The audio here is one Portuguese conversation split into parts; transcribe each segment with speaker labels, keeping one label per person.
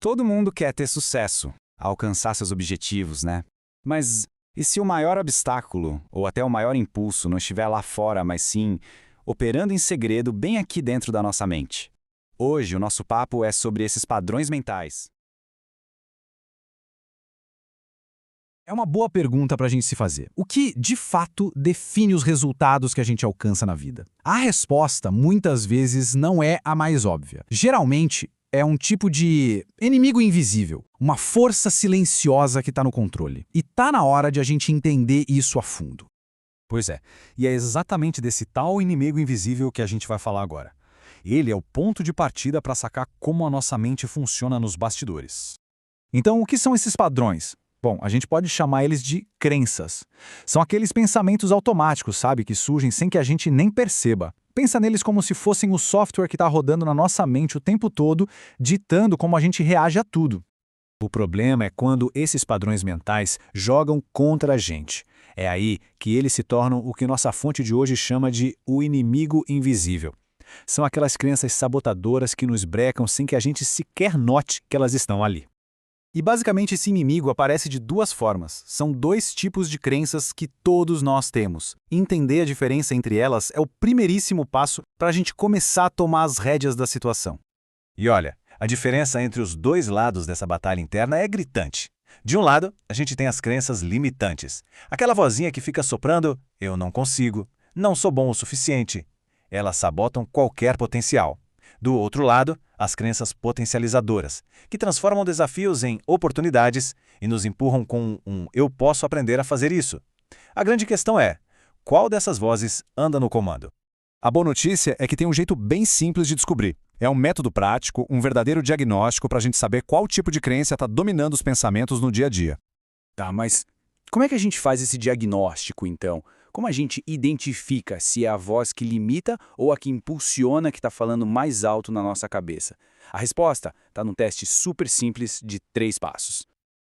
Speaker 1: Todo mundo quer ter sucesso, alcançar seus objetivos, né? Mas e se o maior obstáculo, ou até o maior impulso, não estiver lá fora, mas sim operando em segredo bem aqui dentro da nossa mente? Hoje o nosso papo é sobre esses padrões mentais.
Speaker 2: É uma boa pergunta para a gente se fazer. O que, de fato, define os resultados que a gente alcança na vida? A resposta, muitas vezes, não é a mais óbvia. Geralmente, é um tipo de inimigo invisível, uma força silenciosa que está no controle. E tá na hora de a gente entender isso a fundo.
Speaker 3: Pois é, e é exatamente desse tal inimigo invisível que a gente vai falar agora. Ele é o ponto de partida para sacar como a nossa mente funciona nos bastidores.
Speaker 2: Então, o que são esses padrões? Bom, a gente pode chamar eles de crenças. São aqueles pensamentos automáticos, sabe, que surgem sem que a gente nem perceba. Pensa neles como se fossem o software que está rodando na nossa mente o tempo todo, ditando como a gente reage a tudo.
Speaker 3: O problema é quando esses padrões mentais jogam contra a gente. É aí que eles se tornam o que nossa fonte de hoje chama de o inimigo invisível. São aquelas crenças sabotadoras que nos brecam sem que a gente sequer note que elas estão ali.
Speaker 1: E basicamente esse inimigo aparece de duas formas. São dois tipos de crenças que todos nós temos. Entender a diferença entre elas é o primeiríssimo passo para a gente começar a tomar as rédeas da situação.
Speaker 3: E olha, a diferença entre os dois lados dessa batalha interna é gritante. De um lado, a gente tem as crenças limitantes. Aquela vozinha que fica soprando, eu não consigo, não sou bom o suficiente. Elas sabotam qualquer potencial. Do outro lado, as crenças potencializadoras, que transformam desafios em oportunidades e nos empurram com um eu posso aprender a fazer isso. A grande questão é, qual dessas vozes anda no comando?
Speaker 4: A boa notícia é que tem um jeito bem simples de descobrir. É um método prático, um verdadeiro diagnóstico para a gente saber qual tipo de crença está dominando os pensamentos no dia a dia.
Speaker 5: Tá, mas como é que a gente faz esse diagnóstico, então? Como a gente identifica se é a voz que limita ou a que impulsiona que está falando mais alto na nossa cabeça? A resposta está num teste super simples de 3 passos.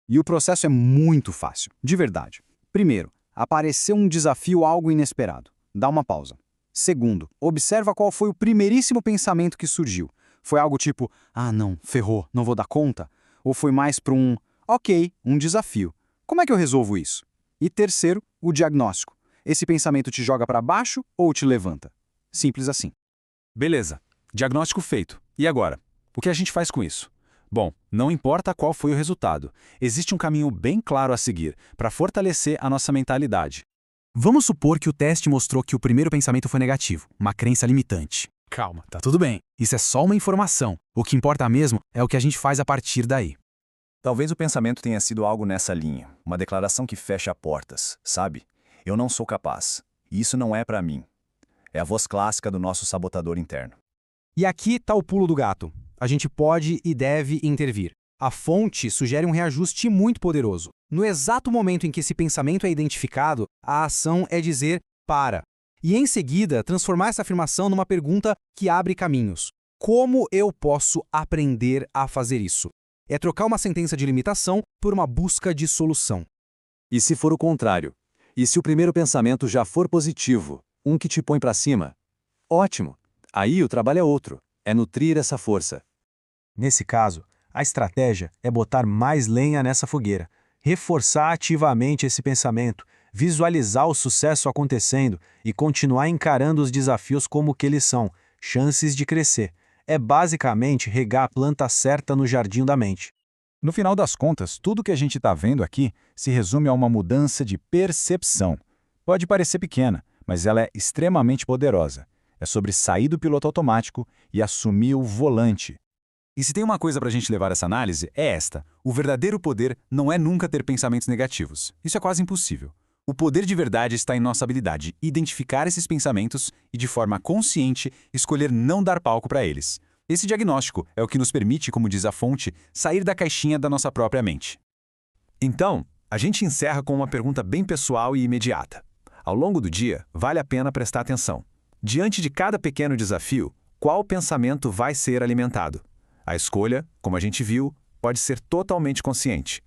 Speaker 2: E o processo é muito fácil, de verdade. Primeiro, apareceu um desafio algo inesperado. Dá uma pausa. Segundo, observa qual foi o primeiríssimo pensamento que surgiu. Foi algo tipo, ah não, ferrou, não vou dar conta? Ou foi mais para um, ok, um desafio. Como é que eu resolvo isso? E terceiro, o diagnóstico. Esse pensamento te joga para baixo ou te levanta? Simples assim.
Speaker 4: Beleza, diagnóstico feito. E agora? O que a gente faz com isso? Bom, não importa qual foi o resultado, existe um caminho bem claro a seguir para fortalecer a nossa mentalidade.
Speaker 2: Vamos supor que o teste mostrou que o primeiro pensamento foi negativo, uma crença limitante. Calma, tá tudo bem. Isso é só uma informação. O que importa mesmo é o que a gente faz a partir daí.
Speaker 3: Talvez o pensamento tenha sido algo nessa linha, uma declaração que fecha portas, sabe? Eu não sou capaz. Isso não é para mim. É a voz clássica do nosso sabotador interno.
Speaker 2: E aqui está o pulo do gato. A gente pode e deve intervir. A fonte sugere um reajuste muito poderoso. No exato momento em que esse pensamento é identificado, a ação é dizer para. E em seguida, transformar essa afirmação numa pergunta que abre caminhos. Como eu posso aprender a fazer isso? É trocar uma sentença de limitação por uma busca de solução.
Speaker 6: E se for o contrário? E se o primeiro pensamento já for positivo, um que te põe para cima? Ótimo! Aí o trabalho é outro, é nutrir essa força.
Speaker 2: Nesse caso, a estratégia é botar mais lenha nessa fogueira, reforçar ativamente esse pensamento, visualizar o sucesso acontecendo e continuar encarando os desafios como o que eles são, chances de crescer. É basicamente regar a planta certa no jardim da mente.
Speaker 4: No final das contas, tudo que a gente está vendo aqui se resume a uma mudança de percepção. Pode parecer pequena, mas ela é extremamente poderosa. É sobre sair do piloto automático e assumir o volante. E se tem uma coisa para a gente levar essa análise, é esta. O verdadeiro poder não é nunca ter pensamentos negativos. Isso é quase impossível. O poder de verdade está em nossa habilidade de identificar esses pensamentos e, de forma consciente, escolher não dar palco para eles. Esse diagnóstico é o que nos permite, como diz a fonte, sair da caixinha da nossa própria mente. Então, a gente encerra com uma pergunta bem pessoal e imediata. Ao longo do dia, vale a pena prestar atenção. Diante de cada pequeno desafio, qual pensamento vai ser alimentado? A escolha, como a gente viu, pode ser totalmente consciente.